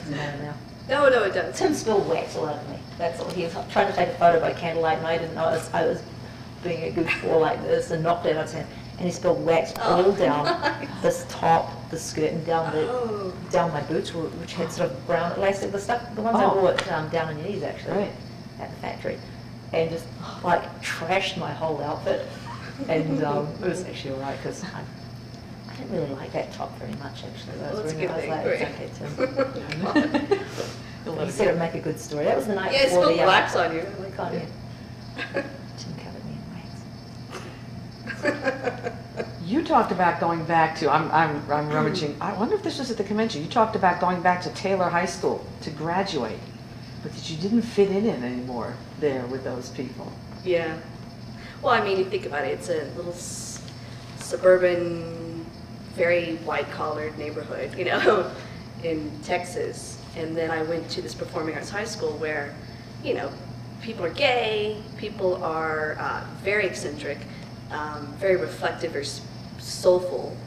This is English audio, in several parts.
doesn't matter now. No, no, it does. Tim spilled wax all over me. That's all. He was trying to take a photo by candlelight, and I didn't notice. I was being a goofball like this and knocked it out of his hand. And he spilled wax all down this top, the skirt, and down my boots, which had sort of brown elastic. The stuff, the ones I wore down on your knees actually at the factory, and just like trashed my whole outfit. And it was actually all right because I didn't really like that top very much actually. Well, that's a good thing. It's okay, Tim. He said it would make a good story. That was the night before the it spilled wax on you. Tim covered me in wax. You talked about going back to, I'm rummaging, I wonder if this was at the convention, you talked about going back to Taylor High School to graduate, but that you didn't fit in anymore there with those people. Yeah. Well, I mean, you think about it, it's a little suburban, very white-collared neighborhood, you know, in Texas. And then I went to this performing arts high school where, you know, people are gay, people are very eccentric, very reflective, very soulful,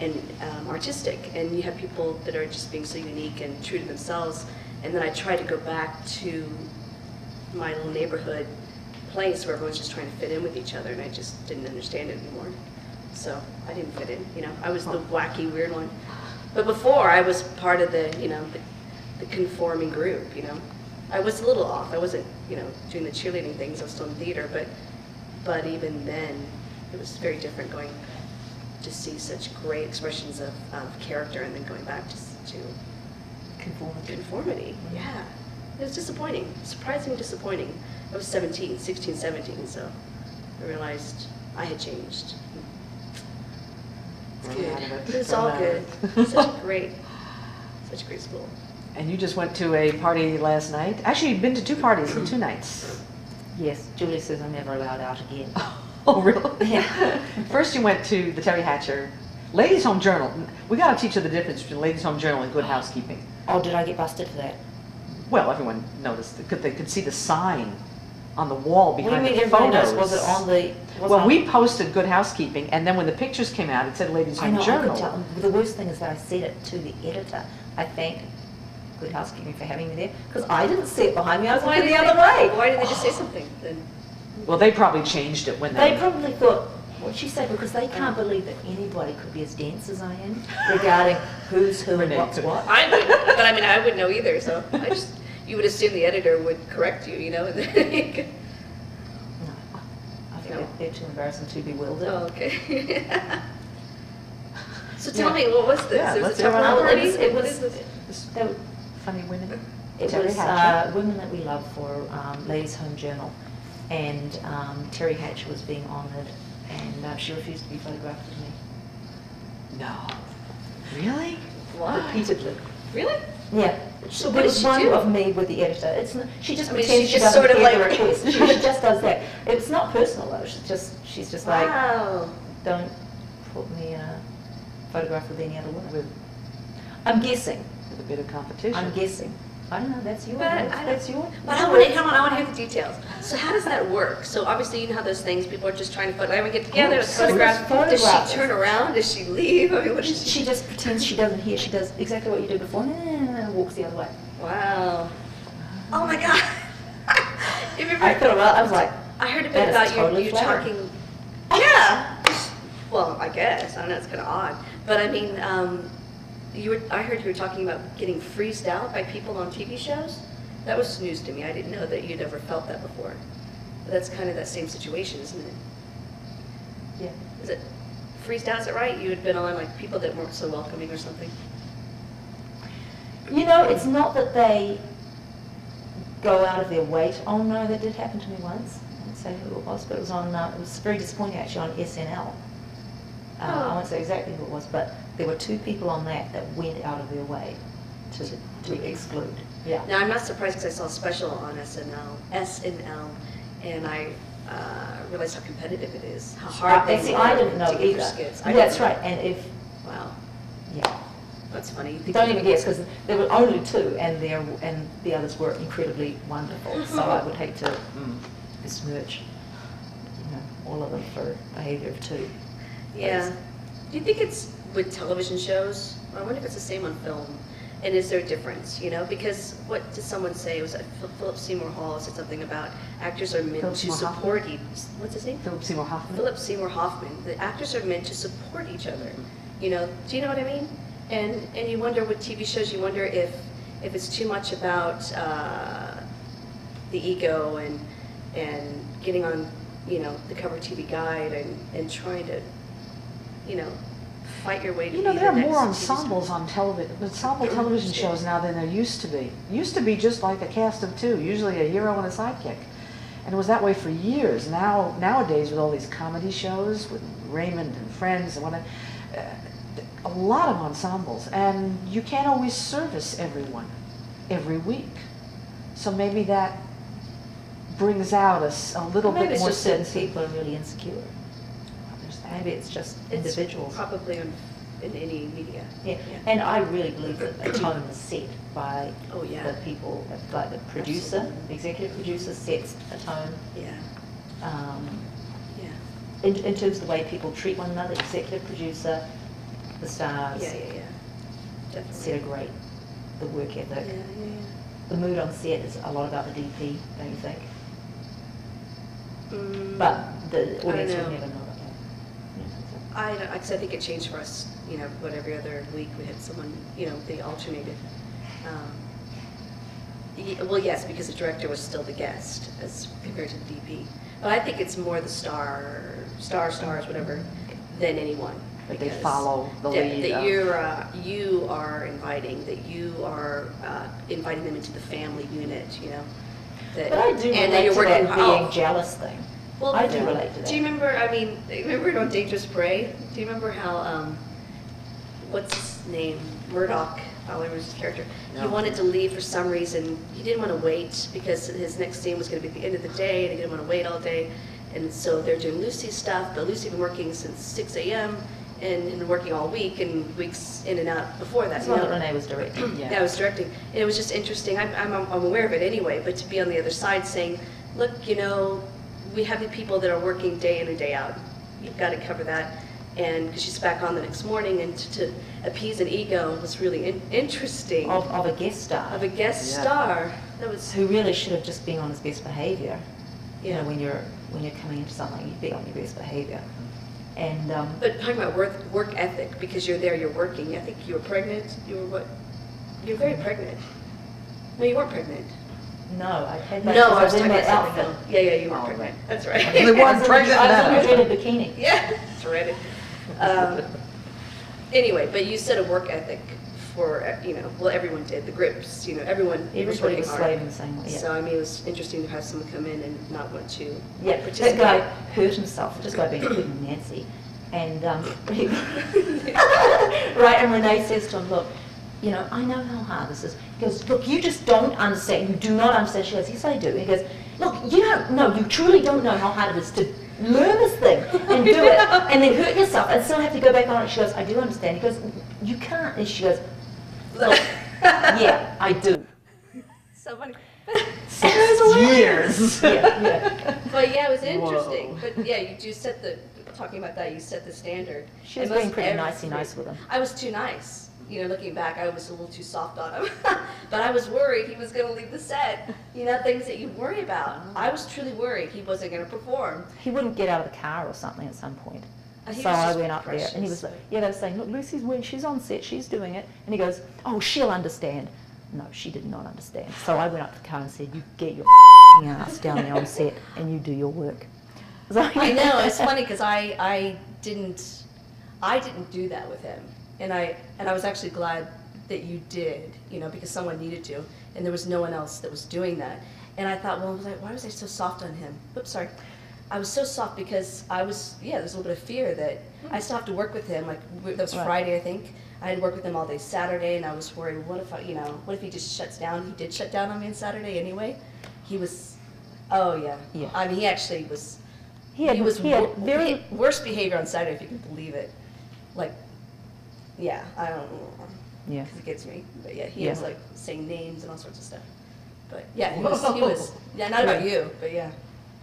and artistic. And you have people that are just being so unique and true to themselves. And then I tried to go back to my little neighborhood place where everyone's just trying to fit in with each other, and I just didn't understand it anymore. So I didn't fit in, you know. I was the wacky, weird one. But before, I was part of the, you know, the conforming group, you know. I was a little off. I wasn't, you know, doing the cheerleading things. I was still in theater, but even then, it was very different going to see such great expressions of character and then going back to conformity. Yeah. It was disappointing, surprisingly disappointing. I was 17, 16, 17, so I realized I had changed. It's good. It's all good. Such a great school. And you just went to a party last night? Actually, you've been to 2 parties in 2 nights. Yes, Julie says I'm never allowed out again. Oh, really? Yeah. First you went to the Terry Hatcher Ladies' Home Journal. We got to teach her the difference between Ladies' Home Journal and Good Housekeeping. Oh, did I get busted for that? Well, everyone noticed. They could see the sign on the wall behind the photos. Everybody noticed? Was it on the... Well, we posted Good Housekeeping, and then when the pictures came out, it said Ladies' Home Journal. I could tell. The worst thing is that I said it to the editor. I thank Good Housekeeping for having me there, because I didn't see it behind me. I was looking the other way. Why didn't they just say something then? Well, they probably changed it when they probably thought, what'd she say? Because they can't believe that anybody could be as dense as I am regarding who's who and what's what. I would, but I mean, I wouldn't know either, so you would assume the editor would correct you, you know, and then you could... No, I think they're too embarrassing to bewildered. Oh, okay. So tell me, what was this? Yeah, it was a Tupperware party? It was funny women. It was women that we love for Ladies' Home Journal, and Terry Hatcher was being honoured, and she refused to be photographed with me. No. Really? What? Repeatedly. Really? Yeah. So there was one of me with the editor. It's not, she just pretends she doesn't get the request. She just does that. It's not personal though. She's just like, don't put me in a photograph with any other woman. I'm guessing. With a bit of competition. I'm guessing. I don't know. That's your. That's your. But I want to hear the details. So how does that work? So obviously you know how those things people are just trying to put. Like we get together, let's photograph. Does she turn around? Does she leave? I mean, what does she just pretends she doesn't hear. She does exactly what you did before, and walks the other way. Wow. Oh my God. I was like, I heard a bit about you talking. Yeah. Well, I guess I don't know. It's kind of odd, but I mean. I heard you were talking about getting freezed out by people on TV shows. That was news to me. I didn't know that you'd ever felt that before. But that's kind of that same situation, isn't it? Yeah. Is it freezed out? Is it right? You had been on like people that weren't so welcoming or something. You know, it's not that they go out of their way. Oh no, that did happen to me once. I won't say who it was, but it was on. It was very disappointing actually on SNL. I won't say exactly who it was, but there were 2 people on that went out of their way to exclude. Yeah. Now I'm not surprised because I saw a special on SNL, and I realized how competitive it is, how hard they I didn't know either. Skits. That's right. And wow. Yeah. That's funny. Don't even guess because there were only 2, and the others were incredibly wonderful. So I would hate to besmirch, all of them for behaviour of 2. Yeah. Do you think it's with television shows? I wonder if it's the same on film. And is there a difference, you know? Because what did someone say? It was Philip Seymour Hall said something about actors are meant to support each. What's his name? Philip Seymour Hoffman. Philip Seymour Hoffman. The actors are meant to support each other. You know? Do you know what I mean? And you wonder with TV shows, you wonder if it's too much about the ego and getting on, you know, the cover TV guide and trying to, you know, fight your way to be the next. There are more ensembles on television, ensemble television shows now than there used to be. Used to be just like a cast of two, usually a hero and a sidekick. And it was that way for years. Nowadays, with all these comedy shows, with Raymond and Friends and whatever, a lot of ensembles, and you can't always service everyone every week. So maybe that brings out a little bit more sense. Maybe it's just certain people are really insecure. Maybe it's just individuals. It's probably in any media. Yeah. And I really believe that a tone is set by the people, like the producer, the executive producer sets a tone. Yeah. In terms of the way people treat one another, executive producer, the stars. Yeah. Definitely. Set the work ethic. The mood on set is a lot about the DP, don't you think? But the audience will never know about that. I think it changed for us, you know, but every other week we had someone, you know, they alternated. Well, yes, because the director was still the guest as compared to the DP. But I think it's more the stars, whatever, than anyone. But they follow the lead. That you are inviting, that you are inviting them into the family unit, you know. But I do relate to that being jealous thing. Well, I do relate to that. Do you remember on Dangerous Prey? Do you remember how, what's his name? Murdoch, Oliver was his character. No. He wanted to leave for some reason. He didn't want to wait because his next scene was going to be at the end of the day and he didn't want to wait all day. And so they're doing Lucy's stuff, but Lucy had been working since 6 a.m. and working all week and weeks in and out before that. That's what Renée was directing. Yeah, I was directing. And it was just interesting. I'm aware of it anyway, but to be on the other side saying, look, you know, we have the people that are working day in and day out. You've got to cover that. And because she's back on the next morning, and to appease an ego was really interesting. Of a guest star. Of a guest star. That was who really should have just been on his best behavior. Yeah. You know, when you're coming into something, you be on your best behavior. And but talking about work ethic, because you're there, you're working. I think you were pregnant. You were what? You were very pregnant. No, you weren't pregnant. No, I had that. No, I was in talking that about outfit. Yeah, you were pregnant. Right. That's right. They weren't pregnant. I was in a dreaded bikini. Yeah, that's right. Anyway, but you said a work ethic for, you know, well, everyone did. The grips, you know, everybody was working hard. slaving the same way. Yeah. So I mean, it was interesting to have someone come in and not want to. Yeah, participate. that guy hurt himself just by being good and Nancy. And right, and Renée says to him, look, you know, I know how hard this is. He goes, look, you just don't understand. You do not understand. She goes, yes, I do. He goes, look, you don't know. You truly don't know how hard it is to learn this thing and do it and then hurt yourself and still have to go back on it. She goes, I do understand. He goes, you can't. And she goes, look, yeah, I do. So funny. 6 years. Yeah. But yeah, it was interesting. Whoa. But yeah, you set talking about that, you set the standard. She was being pretty nice with him. I was too nice. You know, looking back, I was a little too soft on him. But I was worried he was going to leave the set. You know, things that you worry about. I was truly worried he wasn't going to perform. He wouldn't get out of the car or something at some point. He So was I just went up there and he was like, yeah, they were saying, look, Lucy's working, she's on set, she's doing it. And he goes, oh, she'll understand. No, she did not understand. So I went up to the car and said, you get your ass down there on set and you do your work. So, I know, it's funny because I didn't do that with him. And I was actually glad that you did, you know, because someone needed to, and there was no one else that was doing that. And I thought, well, why was I so soft on him? Oops, sorry. I was so soft because there's a little bit of fear that I still have to work with him. Like, that was Friday, I think. I had worked with him all day Saturday, and I was worried, what if he just shuts down? He did shut down on me on Saturday anyway. He was, yeah. I mean, he actually was, he was very worst behavior on Saturday, if you can believe it. Like, yeah, I don't know. Yeah. Because it gets me. But yeah, he was like saying names and all sorts of stuff. But yeah, he was not about you, but yeah.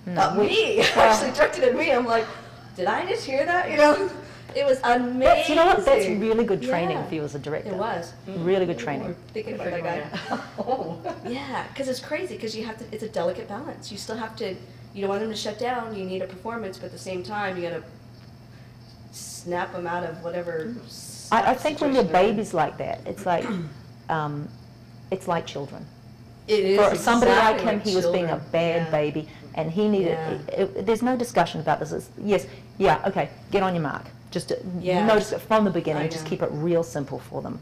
No, Not me. Actually directed at me. I'm like, did I just hear that? You know, it was amazing. You know what? That's really good training Yeah. for you as a director. It was. Really good training. Thinking about that guy. Yeah, because it's crazy, because you have to, it's a delicate balance. You still have to, you don't want them to shut down, you need a performance, but at the same time, you gotta snap them out of whatever. I think when you're situation they're in. babies like that, it's like children. It is For somebody like exactly him, he was being a children. bad Yeah. baby, and he needed, there's no discussion about this. It's, yes, yeah, okay, get on your mark. Just Yeah. notice it from the beginning, I just know. keep it real simple for them.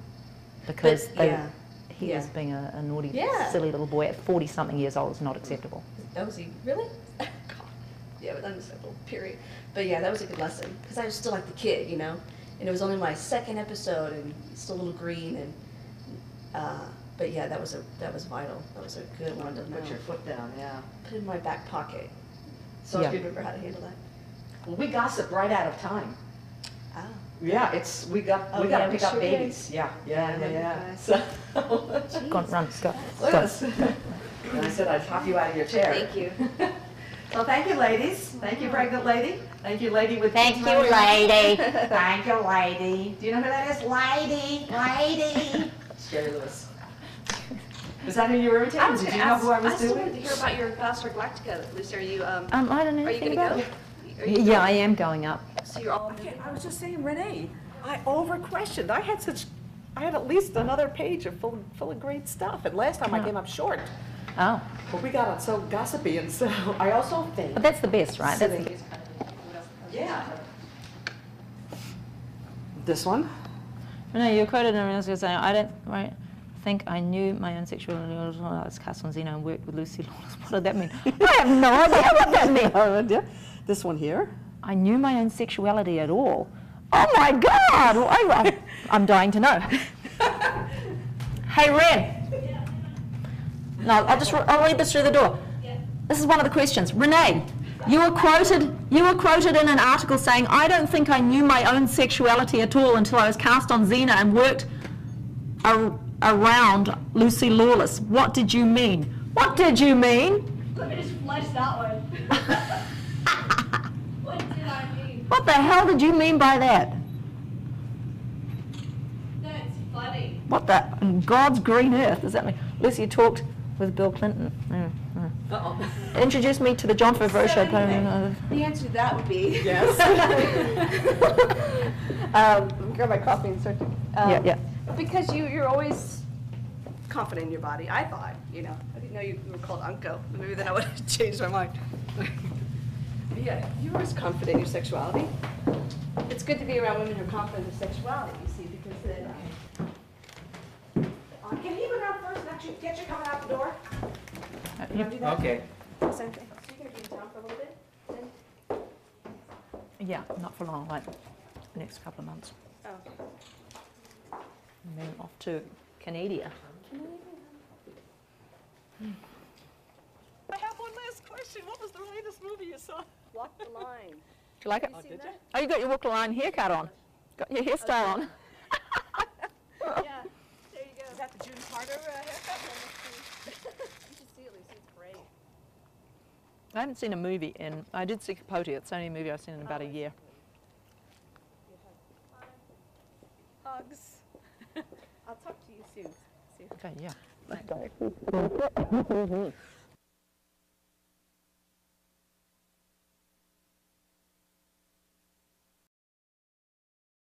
Because yeah. he Yeah. was being a naughty, Yeah. silly little boy at 40-something years old is not acceptable. That was he, really? God. Yeah, but unacceptable, period. But yeah, that was a good lesson, because I was still like the kid, you know? And it was only my second episode, and still a little green, and, but yeah, that was vital. That was a good one to know. Put your foot down, yeah. Put it in my back pocket, so Yeah. I could remember how to handle that. Well, we gossip right out of time. Ah. Yeah, we Oh, gotta yeah, we pick up sure did. babies. Yeah. Yeah. So, Go on, run, go. look at this. And I said I'd pop you out of your chair. Thank you. Well, thank you, ladies. Thank you, pregnant lady. Thank you, lady with. Thank kids you, running around. lady. Thank you, lady. Do you know who that is? Lady. Scary Lewis. Was that who you were imitating? Did you know who I was still wanted to doing? hear about your Battlestar Galactica, Lucy. Are you, I don't know are you anything gonna about go? it. Are you Yeah, I am going up. So you're all. Okay, I was just saying, Renee, I over-questioned. I had at least another page full of great stuff, and last time I came up short. Oh, But we got on so gossipy, and so I also think. but that's the best, right? That's the best. Yeah. This one? No, you quoted and I was going to say, I don't think I knew my own sexuality. I was cast on Xena and worked with Lucy Lawless. What did that mean? I have no idea what that means. This one here? I knew my own sexuality at all. Oh my God! Well, I'm dying to know. Hey, Ren. No, I'll read this through the door. This is one of the questions. Renee, you were quoted in an article saying, I don't think I knew my own sexuality at all until I was cast on Xena and worked around Lucy Lawless. What did you mean? What did you mean? Let me just flesh that one. What did I mean? What the hell did you mean by that? That's funny. What the in God's green earth does that mean? Lucy talked with Bill Clinton. Introduced me to the John Favreau show. The answer to that would be. Yes. Grab my coffee and start to. Yeah. Because you're always confident in your body, I thought, you know. I didn't know you were called Unco. Maybe then I would have changed my mind. But yeah, you're always confident in your sexuality. It's good to be around women who are confident in their sexuality, you see, because then. Can you go down first and actually get you coming out the door? Okay. Same thing. So you're going to be in town for a little bit? Then? Yeah, not for long, like the next couple of months. Oh. And then off to Canada. I have one last question. What was the latest movie you saw? Walk the line. Do you like it? Have you seen that? Oh, you got your walk the line haircut on. Got your hairstyle on. Yeah, there you go. Is that the June Carter haircut? You should see it, Lucy. It's great. I haven't seen a movie I did see Capote. It's only a movie I've seen in about a year. Hugs. I'll talk to you soon. See you. Okay, yeah.